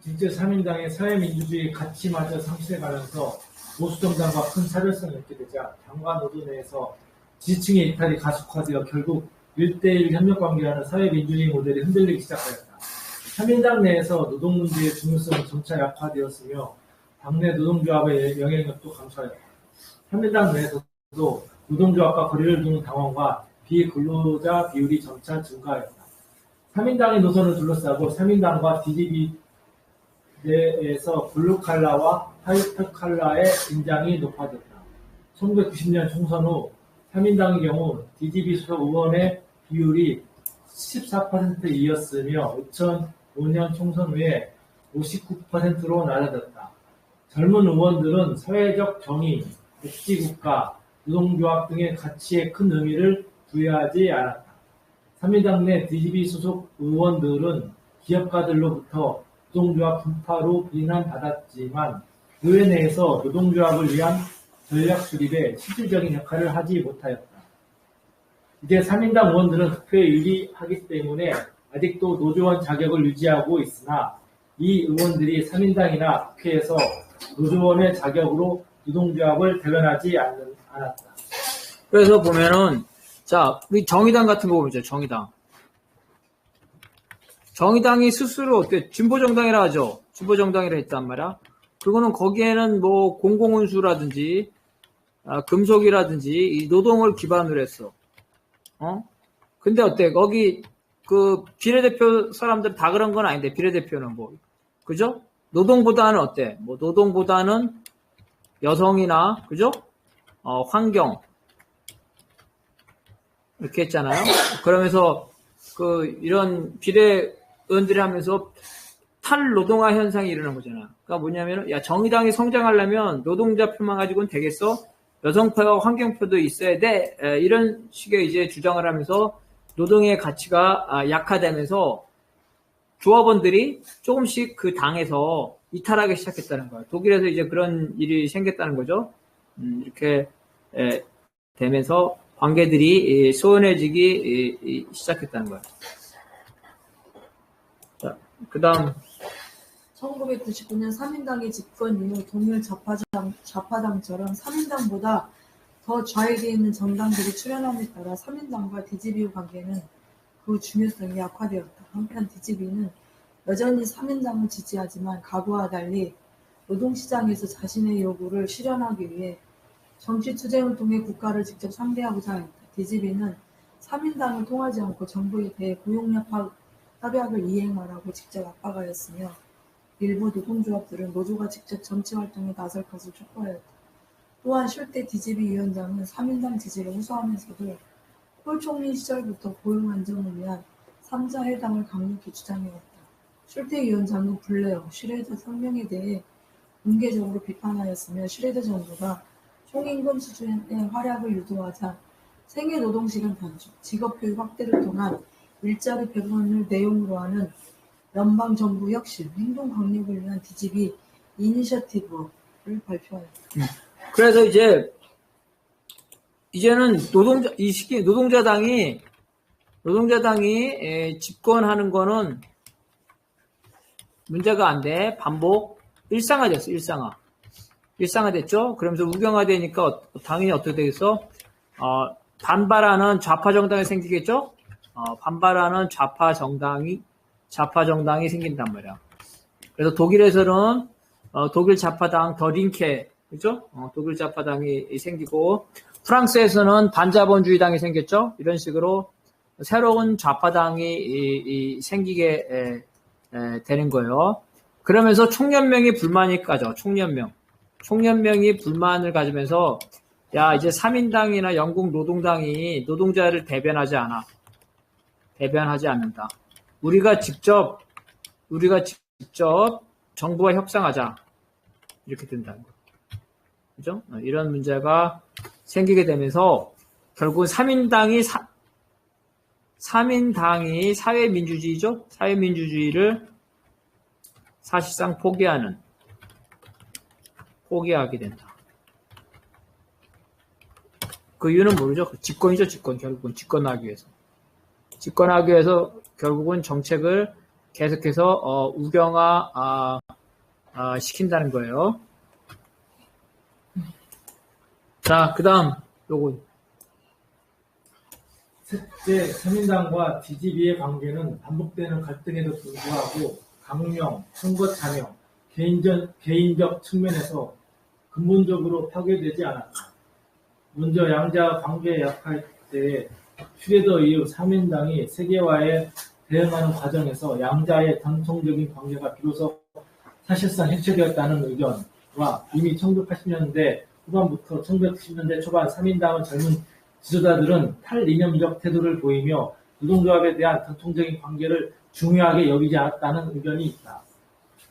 진짜 3인당의 사회민주주의 가치마저 상실해가면서 보수정당과 큰 차별성이 있게 되자 당과 노조 내에서 지지층의 이탈이 가속화되어 결국 1대1 협력관계라는 사회민주주의 모델이 흔들리기 시작하였다. 3인당 내에서 노동 문제의 중요성은 점차 약화되었으며 당내 노동조합의 영향력도 감소하였다. 3인당 내에서도 노동조합과 거리를 두는 당원과 비근로자 비율이 점차 증가하였다. 3인당의 노선을 둘러싸고 3인당과 DGB 내에서 블루칼라와 화이트칼라의 긴장이 높아졌다. 1990년 총선 후 3인당의 경우 DGB 소속 의원의 비율이 14%이었으며 2005년 총선 후에 59%로 낮아졌다. 젊은 의원들은 사회적 정의, 복지국가, 노동조합 등의 가치에 큰 의미를 부여하지 않았다. 3인당 내 DGB 소속 의원들은 기업가들로부터 노동조합 분파로 비난받았지만 의회 내에서 노동조합을 위한 전략 수립에 실질적인 역할을 하지 못하였다. 이제 3인당 의원들은 투표에 유리하기 때문에 아직도 노조원 자격을 유지하고 있으나 이 의원들이 3인당이나 국회에서 노조원의 자격으로 노동조합을 대변하지 않았다. 그래서 보면은 자, 우리 정의당 같은 거 보죠. 정의당이 스스로 어때? 진보정당이라 하죠. 진보정당이라 했단 말이야. 그거는 거기에는 뭐 공공운수라든지 금속이라든지 이 노동을 기반으로 했어. 근데 어때? 거기 그 비례대표 사람들 다 그런 건 아닌데 비례대표는 뭐 그죠? 노동보다는 어때? 뭐 노동보다는 여성이나 그죠? 환경 이렇게 했잖아요. 그러면서 그 이런 비례의원들이 하면서 탈노동화 현상이 일어난 거잖아요. 그러니까 뭐냐면은 야 정의당이 성장하려면 노동자 표만 가지고는 되겠어? 여성표와 환경표도 있어야 돼. 이런 식의 이제 주장을 하면서 노동의 가치가 약화되면서 조합원들이 조금씩 그 당에서 이탈하기 시작했다는 거예요. 독일에서 이제 그런 일이 생겼다는 거죠. 이렇게 되면서 관계들이 소원해지기 시작했다는 거예요. 자, 그 다음 1999년 3인당의 집권 이후 동일 좌파당처럼 3인당보다 더 좌익에 있는 정당들이 출현함에 따라 3인당과 DGB 관계는 그 중요성이 약화되었다. 한편 DGB는 여전히 3인당을 지지하지만 과거와 달리 노동시장에서 자신의 요구를 실현하기 위해 정치투쟁을 통해 국가를 직접 상대하고자 했다. DGB는 3인당을 통하지 않고 정부에 대해 고용협약을 이행하라고 직접 압박하였으며 일부 노동조합들은 노조가 직접 정치활동에 나설 것을 촉구하였다. 또한 슐테 DGB 위원장은 3인당 지지를 호소하면서도 폴 총리 시절부터 고용 안정을 위한 3자 회담을 강력히 주장해왔다. 슐테 위원장은 블레어, 슈레더 성명에 대해 공개적으로 비판하였으며 슈레더 정부가 총임금 수준의 활약을 유도하자 생애노동시간 단축, 직업교육 확대를 통한 일자리 배분을 내용으로 하는 연방정부 혁신, 행동 강력을 위한 DGB 이니셔티브를 발표하였다. 그래서 이제는 노동자당이 집권하는 거는 문제가 안 돼. 반복 일상화됐어. 일상화됐죠. 그러면서 우경화되니까 당연히 어떻게 되겠어? 반발하는 좌파 정당이 생기겠죠. 반발하는 좌파 정당이 생긴단 말이야. 그래서 독일에서는 독일 좌파당 더 링케, 그죠? 독일 좌파당이 생기고 프랑스에서는 반자본주의당이 생겼죠. 이런 식으로 새로운 좌파당이 생기게 되는 거예요. 그러면서 총연명이 불만이 까져. 총연명이 불만을 가지면서 야 이제 3인당이나 영국 노동당이 노동자를 대변하지 않는다. 우리가 직접 정부와 협상하자. 이렇게 된다는 거예요. 그죠? 이런 문제가 생기게 되면서 결국 3인당이 사회민주주의죠? 사회민주주의를 사실상 포기하게 된다. 그 이유는 모르죠. 집권이죠, 집권. 결국은 집권하기 위해서 결국은 정책을 계속해서 우경화 시킨다는 거예요. 자, 그다음 요거 셋째, 새민당과 DGB의 관계는 반복되는 갈등에도 불구하고 강령, 선거 참여, 개인적 측면에서 근본적으로 파괴되지 않았다. 먼저 양자 관계에 약할 때에 슈레더 이후 사민당이 세계화에 대응하는 과정에서 양자의 전통적인 관계가 비로소 사실상 해체되었다는 의견과 이미 1980년대 후반부터 1970년대 초반 사민당의 젊은 지도자들은 탈이념적 태도를 보이며 노동조합에 대한 전통적인 관계를 중요하게 여기지 않았다는 의견이 있다.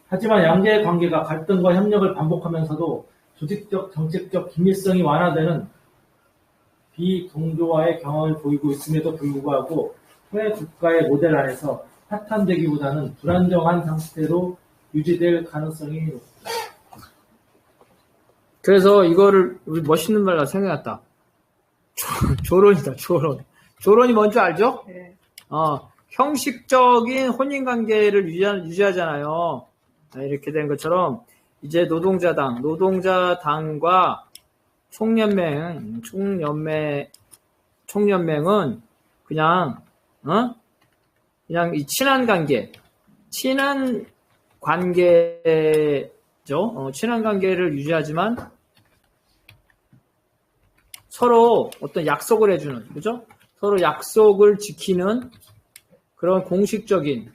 하지만 양자의 관계가 갈등과 협력을 반복하면서도 조직적, 정책적 긴밀성이 완화되는 비동조화의 경험을 보이고 있음에도 불구하고 해외 국가의 모델 안에서 파탄되기보다는 불안정한 상태로 유지될 가능성이 높다. 그래서 이거를 우리 멋있는 말로 생각났다. 조론이다, 조론. 조론이 뭔지 알죠? 네. 형식적인 혼인관계를 유지하잖아요. 이렇게 된 것처럼, 이제 노동자당과 총연맹은 그냥 이 친한 관계죠. 친한 관계를 유지하지만 서로 어떤 약속을 해주는, 그죠? 서로 약속을 지키는 그런 공식적인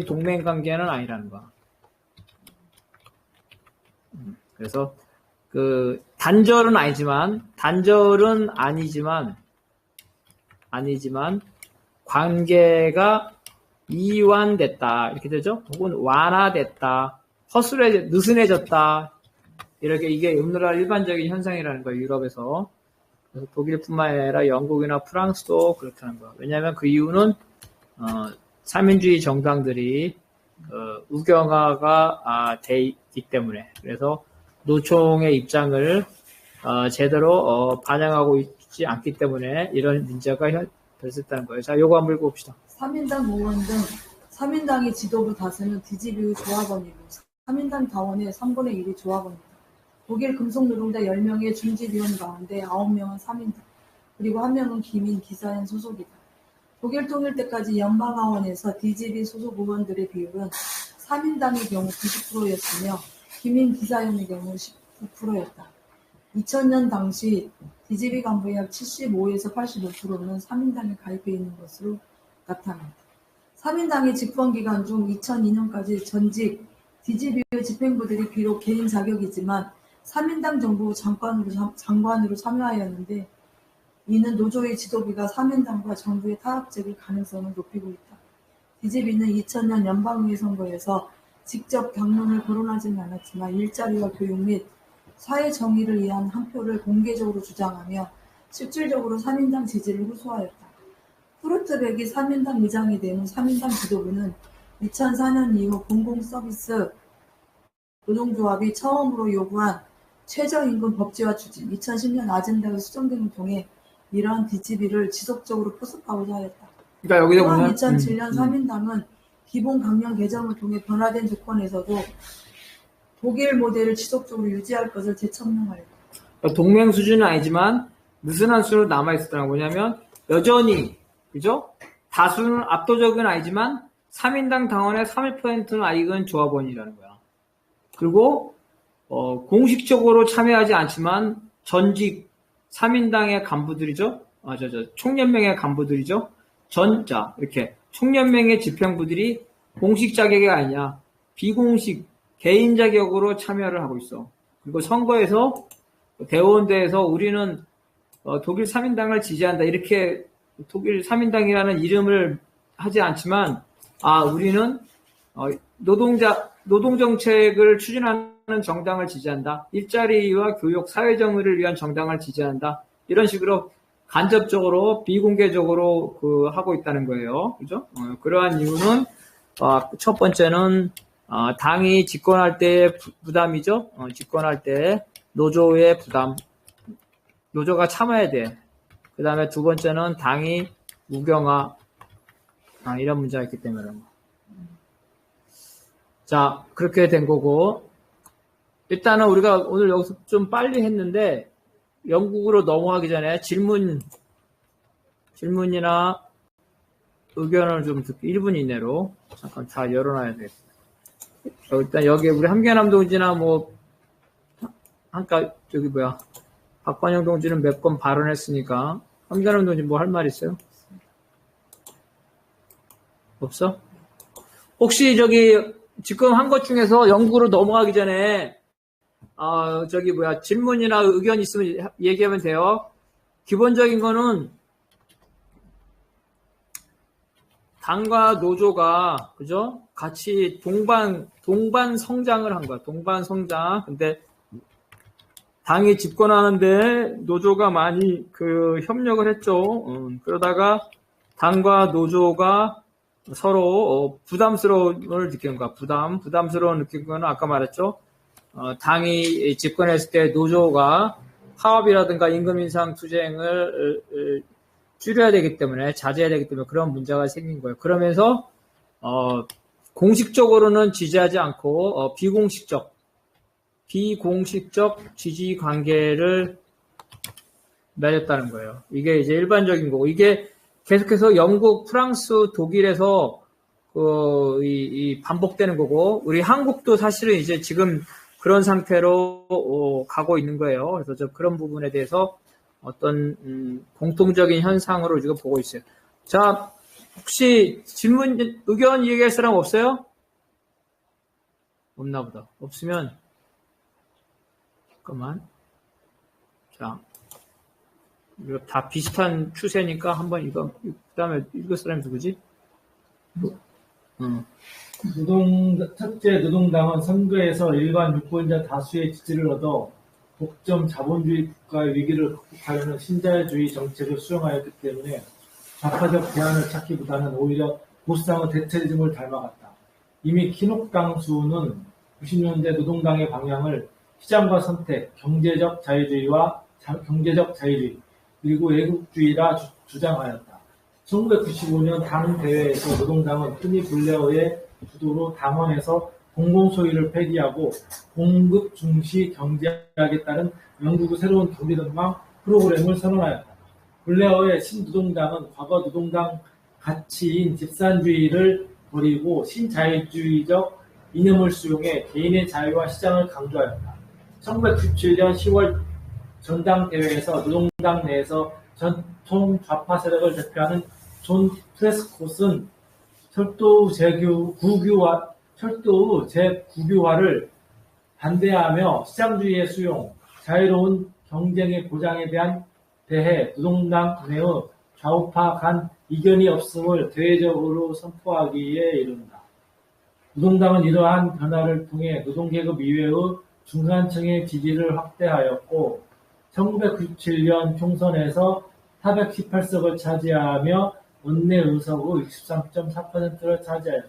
동맹 관계는 아니라는 거야. 그래서 단절은 아니지만 관계가 이완됐다 이렇게 되죠. 혹은 완화됐다, 느슨해졌다, 이렇게 이게 오늘날 일반적인 현상이라는 거예요. 유럽에서. 그래서 독일뿐만 아니라 영국이나 프랑스도 그렇다는 거예요. 왜냐하면 그 이유는 사민주의 정당들이 우경화가 돼 있기 때문에. 그래서 노총의 입장을 제대로 반영하고 있지 않기 때문에 이런 문제가 발생했다는 거예요. 자, 요거 한번 읽어봅시다. 3인당 의원 등 3인당의 지도부 다수는 DGB의 조합원이고 3인당 당원의 3분의 1이 조합원입니다. 독일 금속노동자 10명의 중지위원 가운데 9명은 3인당, 그리고 1명은 기민 기사연 소속이다. 독일 통일 때까지 연방하원에서 DGB 소속 의원들의 비율은 3인당의 경우 90%였으며 기민 기사연의 경우 19%였다. 2000년 당시 DGB 간부의 약 75에서 85%는 3인당에 가입해 있는 것으로 나타난다. 3인당의 집권기간 중 2002년까지 전직 DGB의 집행부들이 비록 개인 자격이지만 3인당 정부 장관으로 참여하였는데 이는 노조의 지도부가 3인당과 정부의 타협책을 가능성을 높이고 있다. DGB는 2000년 연방의회 선거에서 직접 당론을 거론하지는 않았지만 일자리와 교육 및 사회 정의를 위한 한 표를 공개적으로 주장하며 실질적으로 3인당 지지를 호소하였다. 후르트백이 3인당 의장이 된 후 3인당 지도부는 2004년 이후 공공서비스 노동조합이 처음으로 요구한 최저임금 법제화 추진, 2010년 아젠다의 수정 등을 통해 이러한 DGB를 지속적으로 포섭하고자 하였다. 그러니까 여기서 또한 보면 2007년 3인당은 기본 강령 개정을 통해 변화된 조건에서도 독일 모델을 지속적으로 유지할 것을 재청명하였다. 동맹 수준은 아니지만 느슨한 수로 남아있었다는 뭐냐면 여전히, 그죠? 다수는 압도적은 아니지만 3인당 당원의 31%는 아직은 조합원이라는 거야. 그리고 공식적으로 참여하지 않지만 전직 3인당의 간부들이죠. 총연맹의 간부들이죠. 이렇게 총연맹의 집행부들이 공식 자격이 아니냐, 비공식 개인 자격으로 참여를 하고 있어. 그리고 선거에서 대의원대에서 우리는 독일 3인당을 지지한다, 이렇게 독일 3인당이라는 이름을 하지 않지만 우리는 노동정책을 추진하는 정당을 지지한다, 일자리와 교육, 사회정의를 위한 정당을 지지한다, 이런 식으로 간접적으로 비공개적으로 하고 있다는 거예요. 그죠? 그러한 이유는 첫 번째는 당이 집권할 때의 부담이죠. 집권할 때 노조의 부담, 노조가 참아야 돼. 그 다음에 두 번째는 당이 무경화, 이런 문제가 있기 때문에. 자, 그렇게 된 거고, 일단은 우리가 오늘 여기서 좀 빨리 했는데, 영국으로 넘어가기 전에 질문이나 의견을 좀 듣기 1분 이내로 잠깐 다 열어놔야 되겠다. 일단 여기 우리 함경남 동지나 박관영 동지는 몇 번 발언했으니까, 함경남 동지 뭐 할 말 있어요? 없어? 혹시 지금 한 것 중에서 영국으로 넘어가기 전에, 질문이나 의견 있으면 얘기하면 돼요. 기본적인 거는, 당과 노조가, 그죠? 같이 동반 성장을 한 거야. 동반 성장. 근데, 당이 집권하는데 노조가 많이 협력을 했죠. 그러다가 당과 노조가 서로 부담스러움을 느끼는 거야. 부담스러운 느낀 거는 아까 말했죠. 당이 집권했을 때 노조가 파업이라든가 임금 인상 투쟁을 줄여야 되기 때문에, 자제해야 되기 때문에 그런 문제가 생긴 거예요. 그러면서 공식적으로는 지지하지 않고 비공식적 지지 관계를 맺었다는 거예요. 이게 이제 일반적인 거고, 이게 계속해서 영국, 프랑스, 독일에서 반복되는 거고, 우리 한국도 사실은 이제 지금 그런 상태로 가고 있는 거예요. 그래서 그런 부분에 대해서 어떤 공통적인 현상으로 지금 보고 있어요. 자, 혹시 질문, 의견 얘기할 사람 없어요? 없나 보다. 없으면 잠깐만. 자, 이거 다 비슷한 추세니까 한번 그 다음에 읽을 사람이 누구지? 첫째, 노동당은 선거에서 일반 유권자 다수의 지지를 얻어 독점 자본주의 국가의 위기를 극복하려는 신자유주의 정책을 수용하였기 때문에 좌파적 대안을 찾기보다는 오히려 보수당의 대체리즘을 닮아갔다. 이미 키녹당수는 90년대 노동당의 방향을 시장과 선택, 경제적 자유주의, 그리고 외국주의라 주장하였다. 1995년 당 대회에서 노동당은 토니 블레어의 주도로 당원에서 공공소유를 폐기하고 공급 중시 경제학에 따른 영국의 새로운 경제전망 프로그램을 선언하였다. 블레어의 신노동당은 과거 노동당 가치인 집산주의를 버리고 신자유주의적 이념을 수용해 개인의 자유와 시장을 강조하였다. 1997년 10월 전당대회에서 노동당 내에서 전통 좌파 세력을 대표하는 존 프레스콧은 철도 재국유화를 반대하며 시장주의의 수용, 자유로운 경쟁의 보장에 대해 노동당 내의 좌우파 간 이견이 없음을 대외적으로 선포하기에 이른다. 노동당은 이러한 변화를 통해 노동계급 이외의 중산층의 지지를 확대하였고 1997년 총선에서 418석을 차지하며 원내 의석의 63.4%를 차지하였다.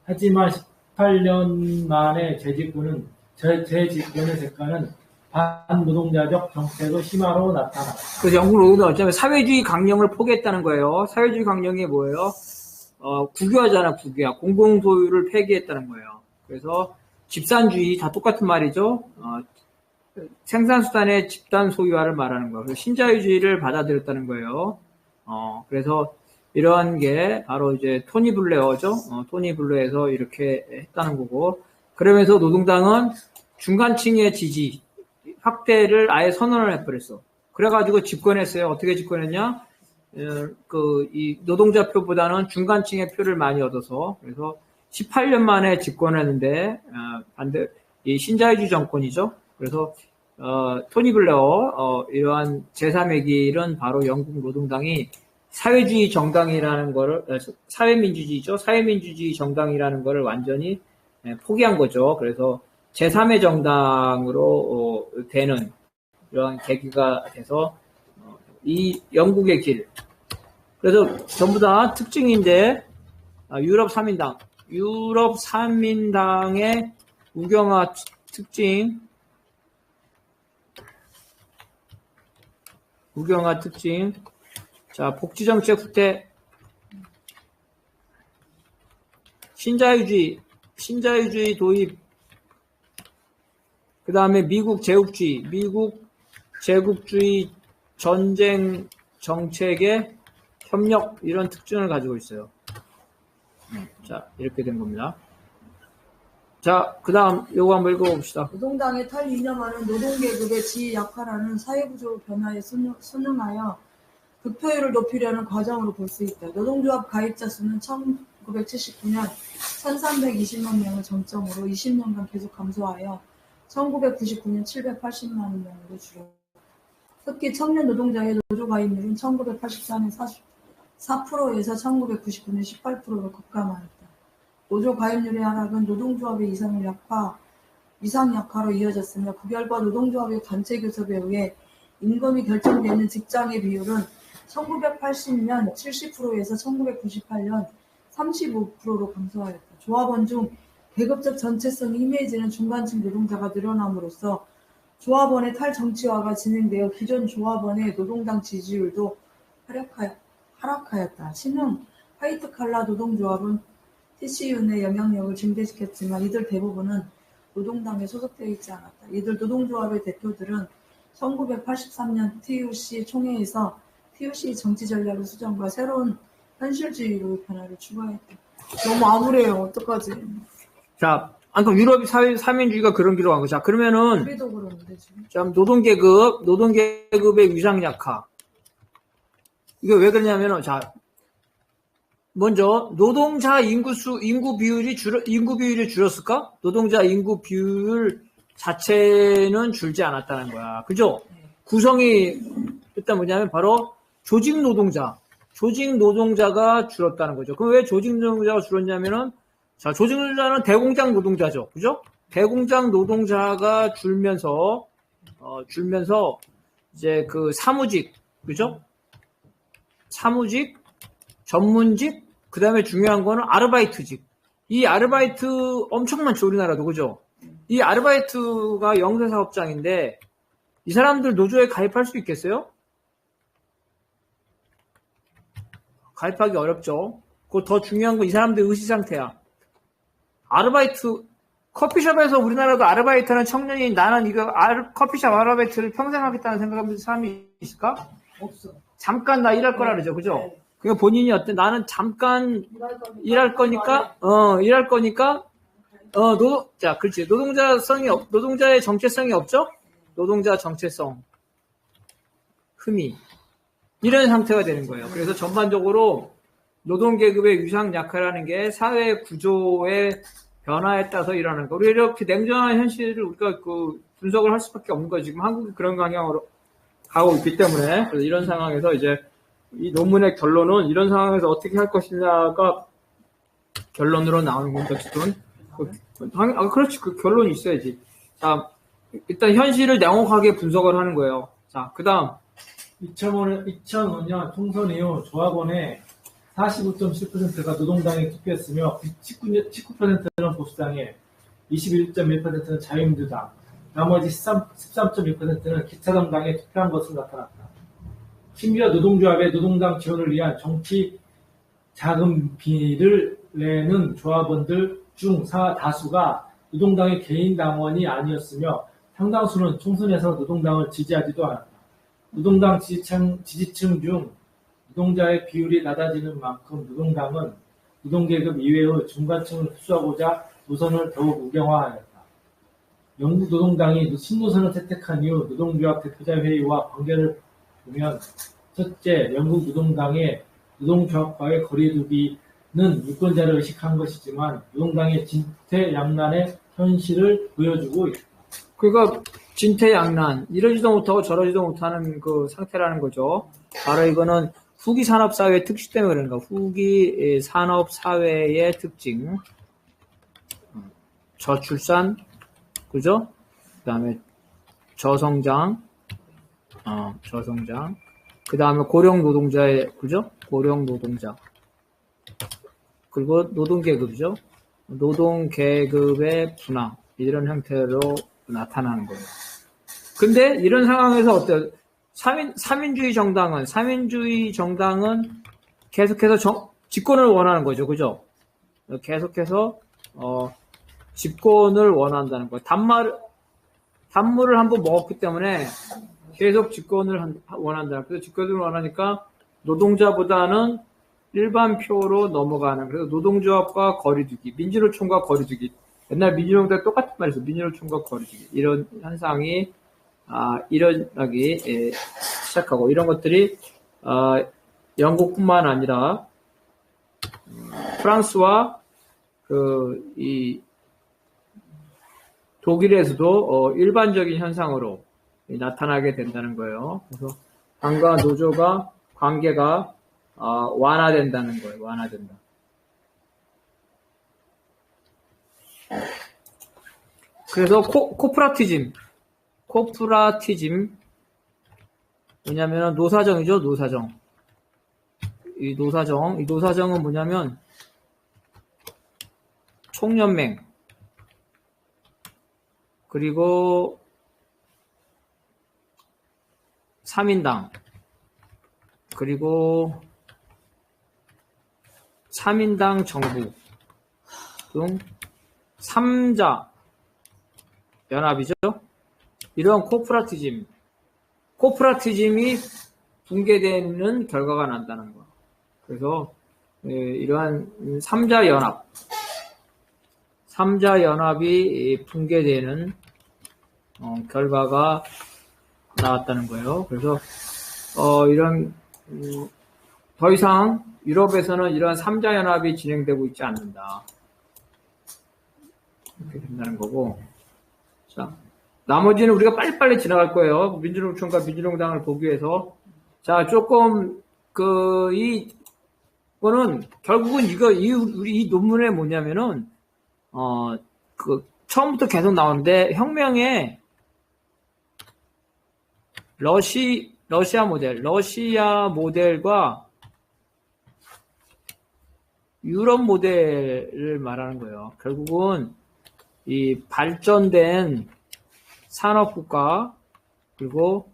하지만 18년 만에 재집권의 대가는 반노동자적 정책의 심화로 나타났다. 그래서 영국 노동당 어쩌면 사회주의 강령을 포기했다는 거예요. 사회주의 강령이 뭐예요? 국유화잖아, 국유화. 공공소유를 폐기했다는 거예요. 그래서 집산주의, 다 똑같은 말이죠. 생산수단의 집단 소유화를 말하는 거예요. 그래서 신자유주의를 받아들였다는 거예요. 그래서 이러한 게 바로 이제 토니 블레어죠. 토니 블레어에서 이렇게 했다는 거고. 그러면서 노동당은 중간층의 지지 확대를 아예 선언을 해버렸어. 그래가지고 집권했어요. 어떻게 집권했냐? 이 노동자 표보다는 중간층의 표를 많이 얻어서, 그래서 18년 만에 집권했는데, 이 신자유주의 정권이죠. 그래서, 토니 블레어, 이러한 제3의 길은 바로 영국 노동당이 사회주의 정당이라는 거를, 사회민주주의죠. 사회민주주의 정당이라는 거를 완전히 포기한 거죠. 그래서 제3의 정당으로 되는 이런 계기가 돼서, 이 영국의 길. 그래서 전부 다 특징인데, 유럽 3인당의 우경화 특징, 자, 복지정책 후퇴, 신자유주의 도입, 그 다음에 미국 제국주의 전쟁 정책의 협력, 이런 특징을 가지고 있어요. 자, 이렇게 된 겁니다. 자, 그 다음 요거 한번 읽어봅시다. 노동당의 탈이념하는 노동계급의 지위 약화라는 사회구조 변화에 순응하여 득표율을 높이려는 과정으로 볼 수 있다. 노동조합 가입자 수는 1979년 1320만 명을 정점으로 20년간 계속 감소하여 1999년 780만 명으로 줄었다. 특히 청년 노동자의 노조 가입률은 1984년 4%에서 1999년 18%로 급감하였다. 노조 가입률의 하락은 노동조합의 이상 약화로 이어졌으며 그 결과 노동조합의 단체 교섭에 의해 임금이 결정되는 직장의 비율은 1980년 70%에서 1998년 35%로 감소하였다. 조합원 중 계급적 전체성이 희미해지는 중간층 노동자가 늘어남으로써 조합원의 탈정치화가 진행되어 기존 조합원의 노동당 지지율도 하락하였다. 신흥 화이트칼라 노동조합은 TCU 내 영향력을 증대시켰지만 이들 대부분은 노동당에 소속되어 있지 않았다. 이들 노동조합의 대표들은 1983년 TUC 총회에서 TUC 정치 전략의 수정과 새로운 현실주의로 변화를 추구했다. 너무 암울해요. 어떡하지? 자, 그럼 유럽 사민주의가 그런 길로 간 거죠. 자, 그러면은 우리도 그러는데 지금. 자, 노동계급의 위상 약화. 이게 왜 그러냐면은, 자, 먼저 노동자 인구 비율이 줄었을까? 노동자 인구 비율 자체는 줄지 않았다는 거야. 그죠? 구성이 일단 뭐냐면 바로 조직 노동자가 줄었다는 거죠. 그럼 왜 조직 노동자가 줄었냐면은, 자, 조직 노동자는 대공장 노동자죠. 그죠? 대공장 노동자가 줄면서 이제 그 사무직, 그죠? 사무직, 전문직, 그 다음에 중요한 거는 아르바이트직. 이 아르바이트 엄청 많죠, 우리나라도. 그죠? 이 아르바이트가 영세사업장인데, 이 사람들 노조에 가입할 수 있겠어요? 가입하기 어렵죠. 그리고 더 중요한 건 이 사람들 의식 상태야. 아르바이트, 커피숍에서 우리나라도 아르바이트하는 청년이 나는 커피숍 아르바이트를 평생 하겠다는 생각하는 사람이 있을까? 없어. 잠깐 나 일할 거라 그러죠. 그죠? 네. 그러니까 본인이 나는 잠깐 일할 거니까, 자, 그렇지. 노동자의 정체성이 없죠? 노동자 정체성. 흠이. 이런 상태가 되는 거예요. 그래서 전반적으로 노동계급의 위상 약화라는 게 사회 구조의 변화에 따라서 일어나는 거. 우리 이렇게 냉정한 현실을 우리가 분석을 할 수밖에 없는 거예요. 지금 한국이 그런 방향으로 가고 있기 때문에. 그래서 이런 상황에서 이제 이 논문의 결론은 이런 상황에서 어떻게 할 것이냐가 결론으로 나오는 건데, 어쨌든. 그렇지. 그 결론이 있어야지. 자, 일단 현실을 냉혹하게 분석을 하는 거예요. 자, 그 다음. 2005년 총선 이후 조합원의 45.7%가 노동당에 투표했으며 19%는 보수당에 21.1%는 자유민주당, 나머지 13.1%는 기차정당에 투표한 것으로 나타났다. 심지어 노동조합의 노동당 지원을 위한 정치 자금비를 내는 조합원들 중 다수가 노동당의 개인 당원이 아니었으며 상당수는 총선에서 노동당을 지지하지도 않았다. 노동당 지지층 중 노동자의 비율이 낮아지는 만큼 노동당은 노동계급 이외의 중간층을 흡수하고자 노선을 더욱 우경화하였다. 영국 노동당이 신노선을 채택한 이후 노동조합 대표자 회의와 관계를 보면, 첫째, 영국 노동당의 노동조합과의 거리두기는 유권자를 의식한 것이지만 노동당의 진퇴양난의 현실을 보여주고 있다. 그러니까 진퇴양난, 이러지도 못하고 저러지도 못하는 그 상태라는 거죠. 바로 이거는 후기 산업사회의 특징 때문에 그러는 거야. 후기 산업사회의 특징. 저출산, 그죠? 그 다음에 저성장, 그 다음에 고령노동자의, 그죠? 고령노동자. 그리고 노동계급이죠? 노동계급의 분화. 이런 형태로 나타나는 거예요. 근데 이런 상황에서 어때요? 사민주의 정당은 계속해서 집권을 원하는 거죠. 그죠? 계속해서 집권을 원한다는 거예요. 단물을 한번 먹었기 때문에 계속 집권을 원한다. 그래서 집권을 원하니까 노동자보다는 일반 표로 넘어가는, 그래서 노동조합과 거리두기, 민주노총과 거리두기. 옛날 민주노총도 똑같은 말이었어. 민주노총과 거리두기. 이런 현상이 일어나기 시작하고, 이런 것들이 영국뿐만 아니라 프랑스와 이 독일에서도 일반적인 현상으로 나타나게 된다는 거예요. 그래서 당과 노조가 관계가 완화된다는 거예요. 완화된다. 그래서 코프라티즘 뭐냐면 노사정이죠. 노사정. 이 노사정은 뭐냐면 총연맹, 그리고 3인당, 그리고 3인당 정부 등 3자 연합이죠. 이런 코프라티즘이 붕괴되는 결과가 난다는 거. 그래서 이러한 3자 연합이 붕괴되는 결과가 나왔다는 거예요. 그래서 이런 더 이상 유럽에서는 이러한 3자 연합이 진행되고 있지 않는다. 이렇게 된다는 거고. 자, 나머지는 우리가 빨리빨리 지나갈 거예요. 민주노총과 민주노당을 보기 위해서. 자, 조금 이거는 결국은 우리 이 논문에 뭐냐면은 처음부터 계속 나오는데, 혁명에 러시아 모델과 유럽 모델을 말하는 거예요. 결국은 이 발전된 산업국가, 그리고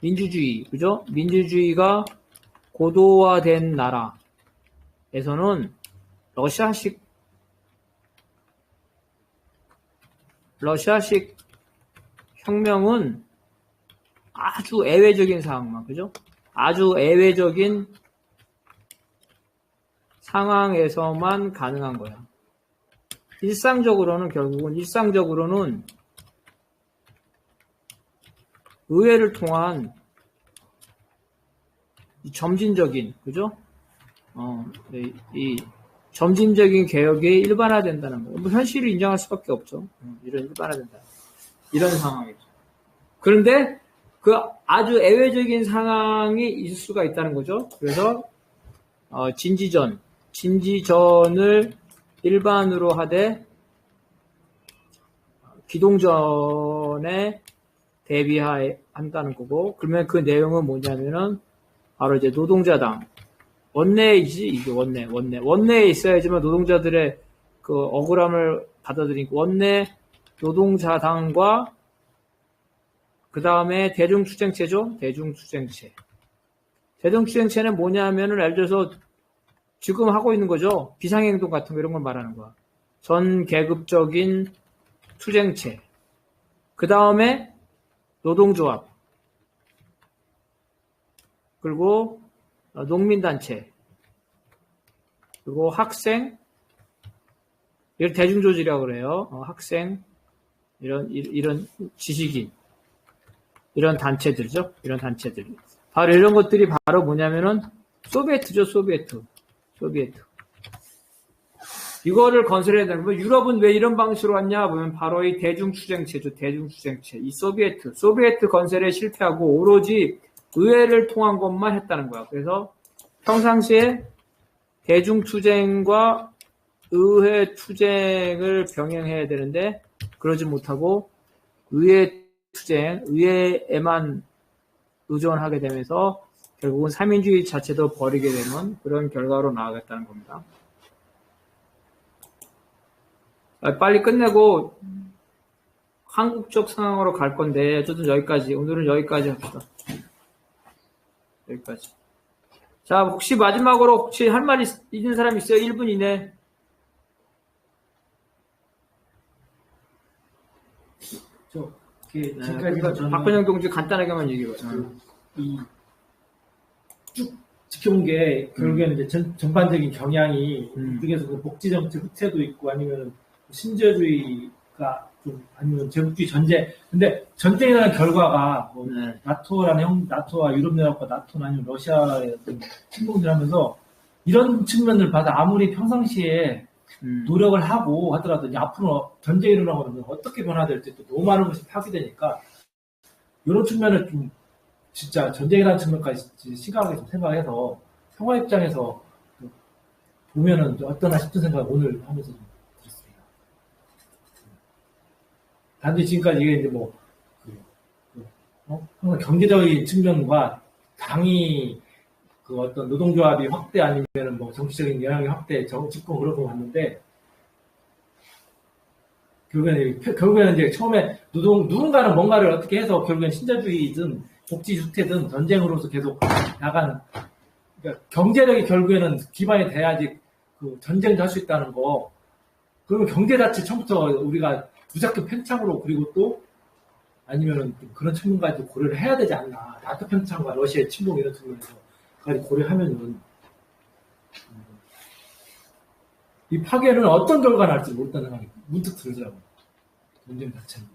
민주주의, 그죠? 민주주의가 고도화된 나라에서는 러시아식 혁명은 아주 예외적인 상황만, 그죠? 아주 예외적인 상황에서만 가능한 거야. 일상적으로는 의회를 통한 이 점진적인, 그죠? 이 점진적인 개혁이 일반화된다는 거예요. 뭐 현실을 인정할 수밖에 없죠. 이런 일반화된다. 이런 상황이죠. 그런데 그 아주 예외적인 상황이 있을 수가 있다는 거죠. 그래서 진지전을 일반으로 하되 기동전에 대비한다는 거고, 그러면 그 내용은 뭐냐면은 바로 이제 노동자당 원내이지, 이게 원내에 있어야지만 노동자들의 그 억울함을 받아들이고, 원내 노동자당과 그 다음에 대중투쟁체죠. 대중투쟁체는 뭐냐면은 예를 들어서 지금 하고 있는 거죠. 비상행동 같은 거, 이런 걸 말하는 거야. 전 계급적인 투쟁체. 그 다음에 노동조합. 그리고 농민단체. 그리고 학생. 이걸 대중조직이라고 그래요. 학생. 이런 지식인. 이런 단체들이죠. 이런 단체들. 바로 이런 것들이 바로 뭐냐면은 소비에트죠. 소비에트. 이거를 건설해야 되는 거예요. 유럽은 왜 이런 방식으로 왔냐 보면 바로 이 대중투쟁체죠. 대중투쟁체. 이 소비에트 건설에 실패하고 오로지 의회를 통한 것만 했다는 거야. 그래서 평상시에 대중투쟁과 의회 투쟁을 병행해야 되는데 그러지 못하고 의회에만 의존하게 되면서 결국은 삼인주의 자체도 버리게 되는 그런 결과로 나아갔다는 겁니다. 빨리 끝내고 한국적 상황으로 갈 건데 어쨌든 오늘은 여기까지 합시다. 여기까지. 자, 혹시 마지막으로 할 말 있는 사람 있어요? 1분 이내. 이렇게 네, 지금까지 그러니까 저는 박근영 동지 간단하게만 얘기해봐요. 쭉 지켜본 게 결국에는 이제 전반적인 경향이 음. 그중에서 그 복지 정책 흑퇴도 있고 아니면 신자주의가 좀 아니면 제국주의 전쟁. 근데 전쟁이라는 결과가 뭐 네. 나토와 유럽연합과 나토나 아니면 러시아의 어떤 침공들 하면서 이런 측면을 봐서 아무리 평상시에 노력을 하고 하더라도 이제 앞으로 전쟁이 일어나면 어떻게 변화될지 또 너무 많은 것이 파괴되니까 이런 측면을 좀 진짜 전쟁이라는 측면까지 심각하게 좀 생각해서 평화 입장에서 보면은 어떠나 싶은 생각을 오늘 하면서 좀 들었습니다. 단지 지금까지 이게 이제 항상 경제적인 측면과 당이 그 어떤 노동조합이 확대 아니면은 뭐 정치적인 영향이 확대, 집권 그러고 왔는데 결국에는 이제 처음에 누군가는 뭔가를 어떻게 해서 결국엔 신자주의든 복지주택든 전쟁으로서 계속 나가는, 그러니까 경제력이 결국에는 기반이 돼야지 그 전쟁도 할 수 있다는 거. 그러면 경제 자체 처음부터 우리가 무작정 팽창으로 그리고 또 아니면은 좀 그런 측면까지 고려를 해야 되지 않나. 나토 팽창과 러시아의 침공 이런 측면에서까지 고려하면은 이 파괴는 어떤 결과가 날지 모른다는 생각이 문득 들더라고요. 전쟁 자체는.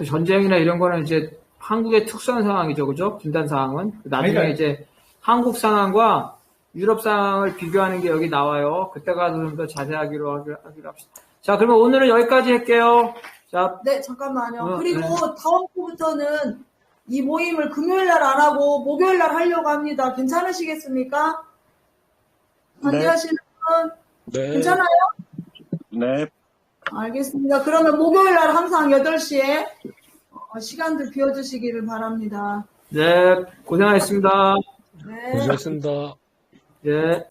전쟁이나 이런 거는 이제 한국의 특수한 상황이죠, 그죠? 진단 상황은. 나중에 그러니까 이제 한국 상황과 유럽 상황을 비교하는 게 여기 나와요. 그때 가서 좀 더 자세하기로 하기로 합시다. 자, 그러면 오늘은 여기까지 할게요. 자, 네, 잠깐만요. 그리고 네. 다음 주부터는 이 모임을 금요일 날 안 하고 목요일 날 하려고 합니다. 괜찮으시겠습니까? 반대하시는 분? 네. 괜찮아요? 네. 알겠습니다. 그러면 목요일 날 항상 8시에 시간들 비워주시기를 바랍니다. 네, 고생하셨습니다. 네. 고생하셨습니다. 예.